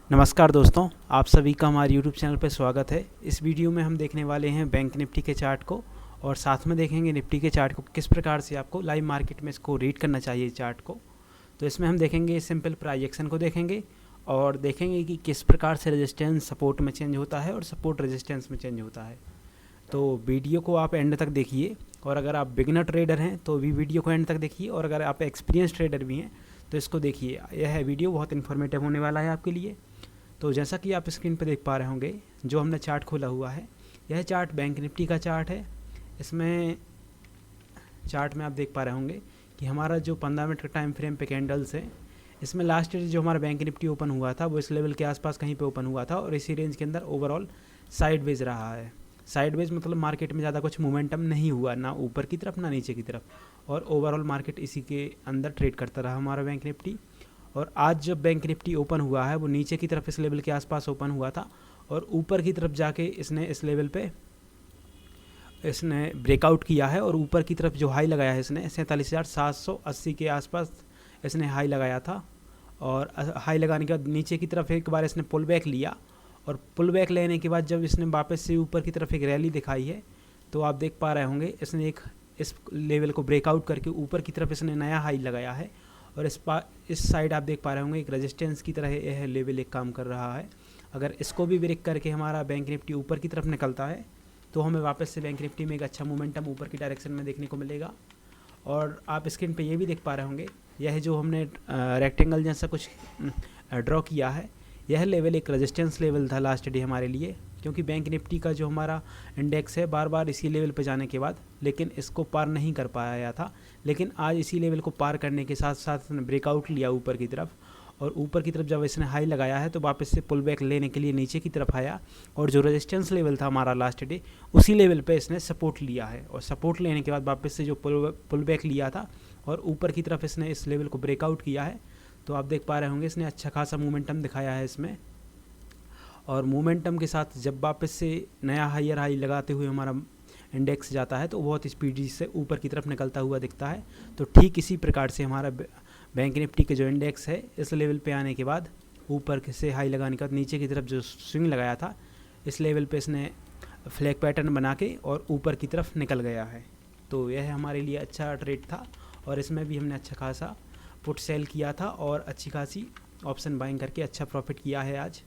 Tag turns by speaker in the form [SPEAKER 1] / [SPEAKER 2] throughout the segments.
[SPEAKER 1] नमस्कार दोस्तों, आप सभी का हमारे यूट्यूब चैनल पर स्वागत है। इस वीडियो में हम देखने वाले हैं बैंक निफ्टी के चार्ट को और साथ में देखेंगे निफ्टी के चार्ट को किस प्रकार से आपको लाइव मार्केट में इसको रीड करना चाहिए चार्ट को। तो इसमें हम देखेंगे सिंपल प्राइस एक्शन को देखेंगे और देखेंगे कि किस प्रकार से रेजिस्टेंस सपोर्ट में चेंज होता है और सपोर्ट रेजिस्टेंस में चेंज होता है। तो वीडियो को आप एंड तक देखिए और अगर आप बिगिनर ट्रेडर हैं तो भी वीडियो को एंड तक देखिए और अगर आप एक्सपीरियंस ट्रेडर भी हैं तो इसको देखिए। यह वीडियो बहुत इन्फॉर्मेटिव होने वाला है आपके लिए। तो जैसा कि आप स्क्रीन पर देख पा रहे होंगे, जो हमने चार्ट खोला हुआ है, यह चार्ट बैंक निफ्टी का चार्ट है। इसमें चार्ट में आप देख पा रहे होंगे कि हमारा जो 15 मिनट का टाइम फ्रेम पे कैंडल्स है, इसमें लास्ट ईयर जो हमारा बैंक निफ्टी ओपन हुआ था वो इस लेवल के आसपास कहीं पे ओपन हुआ था और इसी रेंज के अंदर ओवरऑल साइडवेज रहा है। साइडवेज मतलब मार्केट में ज़्यादा कुछ मोमेंटम नहीं हुआ, ना ऊपर की तरफ ना नीचे की तरफ, और ओवरऑल मार्केट इसी के अंदर ट्रेड करता रहा हमारा बैंक निफ्टी। और आज जब बैंक निफ्टी ओपन हुआ है वो नीचे की तरफ इस लेवल के आसपास ओपन हुआ था और ऊपर की तरफ जाके इसने इस लेवल पे इसने ब्रेकआउट किया है और ऊपर की तरफ जो हाई लगाया है इसने 47,780 के आसपास इसने हाई लगाया था। और हाई लगाने के बाद नीचे की तरफ एक बार इसने पुल बैक लिया और पुल बैक लेने के बाद जब इसने वापस से ऊपर की तरफ एक रैली दिखाई है तो आप देख पा रहे होंगे इसने एक इस लेवल को ब्रेकआउट करके ऊपर की तरफ इसने नया हाई लगाया है। और इस साइड आप देख पा रहे होंगे एक रेजिस्टेंस की तरह यह लेवल एक काम कर रहा है। अगर इसको भी ब्रेक करके हमारा बैंक निफ्टी ऊपर की तरफ निकलता है तो हमें वापस से बैंक निफ्टी में एक अच्छा मोमेंटम ऊपर की डायरेक्शन में देखने को मिलेगा। और आप स्क्रीन पे ये भी देख पा रहे होंगे, यह जो हमने रेक्टेंगल जैसा कुछ ड्रॉ किया है, यह लेवल एक रेजिस्टेंस लेवल था लास्ट डे हमारे लिए, क्योंकि बैंक निफ्टी का जो हमारा इंडेक्स है बार बार इसी लेवल पर जाने के बाद लेकिन इसको पार नहीं कर पाया था। लेकिन आज इसी लेवल को पार करने के साथ साथ इसने ब्रेकआउट लिया ऊपर की तरफ और ऊपर की तरफ जब इसने हाई लगाया है तो वापस से पुल बैक लेने के लिए नीचे की तरफ आया और जो रेजिस्टेंस लेवल था हमारा लास्ट डे उसी लेवल पे इसने सपोर्ट लिया है। और सपोर्ट लेने के बाद वापस से जो पुल बैक लिया था और ऊपर की तरफ इसने इस लेवल को ब्रेकआउट किया है। तो आप देख पा रहे होंगे इसने अच्छा खासा मोमेंटम दिखाया है इसमें। और मोमेंटम के साथ जब वापस से नया हायर हाई लगाते हुए हमारा इंडेक्स जाता है तो बहुत स्पीडी से ऊपर की तरफ निकलता हुआ दिखता है। तो ठीक इसी प्रकार से हमारा बैंक निफ्टी के जो इंडेक्स है इस लेवल पे आने के बाद ऊपर से हाई लगाने के बाद नीचे की तरफ जो स्विंग लगाया था इस लेवल पे इसने फ्लैग पैटर्न बना के और ऊपर की तरफ निकल गया है। तो यह हमारे लिए अच्छा ट्रेड था और इसमें भी हमने अच्छा खासा पुट सेल किया था और अच्छी खासी ऑप्शन बाइंग करके अच्छा प्रॉफिट किया है आज।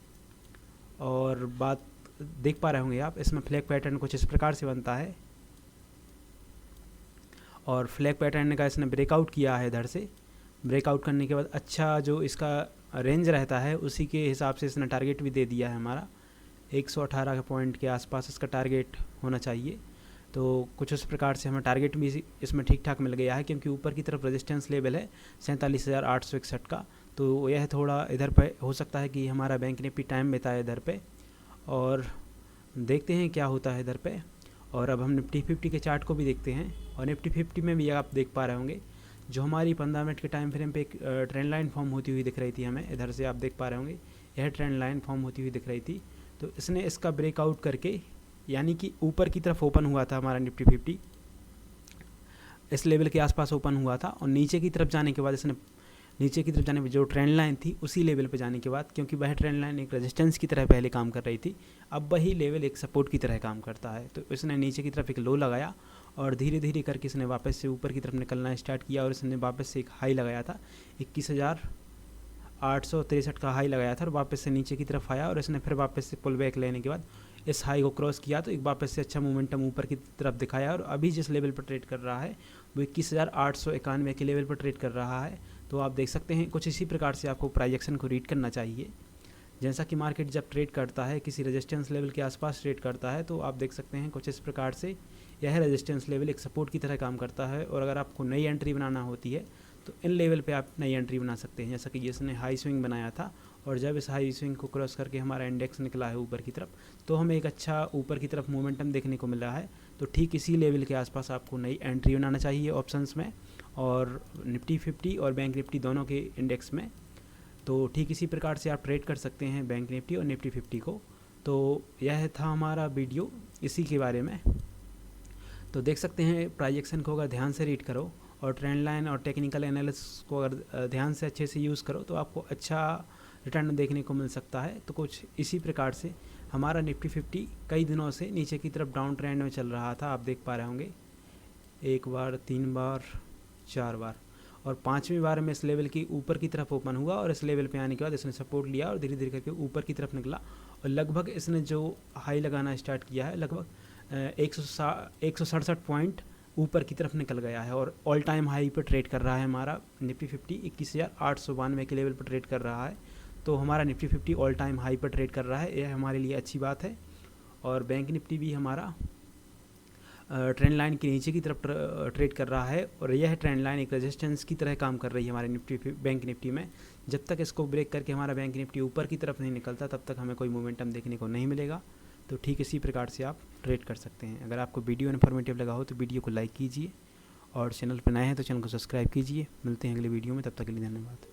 [SPEAKER 1] और बात देख पा रहे होंगे आप, इसमें फ्लैग पैटर्न कुछ इस प्रकार से बनता है और फ्लैग पैटर्न का इसने ब्रेकआउट किया है। इधर से ब्रेकआउट करने के बाद अच्छा जो इसका रेंज रहता है उसी के हिसाब से इसने टारगेट भी दे दिया है। हमारा 118 के पॉइंट के आसपास इसका टारगेट होना चाहिए। तो कुछ उस प्रकार से हमें टारगेट भी इसमें ठीक ठाक मिल गया है, क्योंकि ऊपर की तरफ रेजिस्टेंस लेवल है 47,861 का। तो यह थोड़ा इधर पे हो सकता है कि हमारा बैंक निफ्टी टाइम बिताए इधर पे, और देखते हैं क्या होता है इधर पे। और अब हम निफ्टी 50 के चार्ट को भी देखते हैं और निफ्टी 50 में भी आप देख पा रहे होंगे जो हमारी 15 मिनट के टाइम फ्रेम पे एक ट्रेंड लाइन फॉर्म होती हुई दिख रही थी हमें। इधर से आप देख पा रहे होंगे यह ट्रेंड लाइन फॉर्म होती हुई दिख रही थी। तो इसने इसका ब्रेकआउट करके, यानी कि ऊपर की तरफ ओपन हुआ था हमारा निफ्टी 50 इस लेवल के आसपास ओपन हुआ था और नीचे की तरफ जाने के बाद इसने नीचे की तरफ जाने पर जो ट्रेंड लाइन थी उसी लेवल पे जाने के बाद, क्योंकि वह ट्रेंड लाइन एक रेजिस्टेंस की तरह पहले काम कर रही थी, अब वही लेवल एक सपोर्ट की तरह काम करता है। तो इसने नीचे की तरफ एक लो लगाया और धीरे धीरे करके इसने वापस से ऊपर की तरफ निकलना स्टार्ट किया और इसने वापस से एक हाई लगाया था 21,863 का हाई लगाया था और वापस से नीचे की तरफ आया और इसने फिर वापस से पुल बैक लेने के बाद इस हाई को क्रॉस किया तो एक वापस से अच्छा मोमेंटम ऊपर की तरफ दिखाया और अभी जिस लेवल पर ट्रेड कर रहा है वो 21,891 के लेवल पर ट्रेड कर रहा है। तो आप देख सकते हैं कुछ इसी प्रकार से आपको प्राइस एक्शन को रीड करना चाहिए। जैसा कि मार्केट जब ट्रेड करता है किसी रेजिस्टेंस लेवल के आसपास ट्रेड करता है तो आप देख सकते हैं कुछ इस प्रकार से यह रेजिस्टेंस लेवल एक सपोर्ट की तरह काम करता है। और अगर आपको नई एंट्री बनाना होती है तो इन लेवल पे आप नई एंट्री बना सकते हैं। जैसा कि इसने हाई स्विंग बनाया था और जब इस हाई स्विंग को क्रॉस करके हमारा इंडेक्स निकला है ऊपर की तरफ तो हमें एक अच्छा ऊपर की तरफ मोमेंटम देखने को मिला है। तो ठीक इसी लेवल के आसपास आपको नई एंट्री बनाना चाहिए ऑप्शंस में और निफ्टी 50 और बैंक निफ्टी दोनों के इंडेक्स में। तो ठीक इसी प्रकार से आप ट्रेड कर सकते हैं बैंक निफ्टी और निफ्टी 50 को। तो यह था हमारा वीडियो इसी के बारे में। तो देख सकते हैं प्राइस एक्शन को अगर ध्यान से रीड करो और ट्रेंड लाइन और टेक्निकल एनालिसिस को अगर ध्यान से अच्छे से यूज़ करो तो आपको अच्छा रिटर्न देखने को मिल सकता है। तो कुछ इसी प्रकार से हमारा निफ्टी 50 कई दिनों से नीचे की तरफ डाउन ट्रेंड में चल रहा था, आप देख पा रहे होंगे, 1 बार, 3 बार, 4 बार, और 5वीं बार में इस लेवल की ऊपर की तरफ ओपन हुआ और इस लेवल पे आने के बाद इसने सपोर्ट लिया और धीरे धीरे करके ऊपर की तरफ निकला और लगभग इसने जो हाई लगाना स्टार्ट किया है लगभग 167 पॉइंट ऊपर की तरफ निकल गया है और ऑल टाइम हाई पर ट्रेड कर रहा है। हमारा निफ्टी 50 21,892 के लेवल पर ट्रेड कर रहा है। तो हमारा निफ्टी 50 ऑल टाइम हाई पर ट्रेड कर रहा है, यह हमारे लिए अच्छी बात है। और बैंक निफ्टी भी हमारा ट्रेंड लाइन के नीचे की तरफ ट्रेड कर रहा है और यह ट्रेंड लाइन एक रेजिस्टेंस की तरह काम कर रही है हमारे बैंक निफ्टी में। जब तक इसको ब्रेक करके हमारा बैंक निफ्टी ऊपर की तरफ नहीं निकलता तब तक हमें कोई मोमेंटम देखने को नहीं मिलेगा। तो ठीक इसी प्रकार से आप ट्रेड कर सकते हैं। अगर आपको वीडियो इन्फॉर्मेटिव लगा हो तो वीडियो को लाइक कीजिए और चैनल पर नए हैं तो चैनल को सब्सक्राइब कीजिए। मिलते हैं अगले वीडियो में, तब तक के लिए धन्यवाद।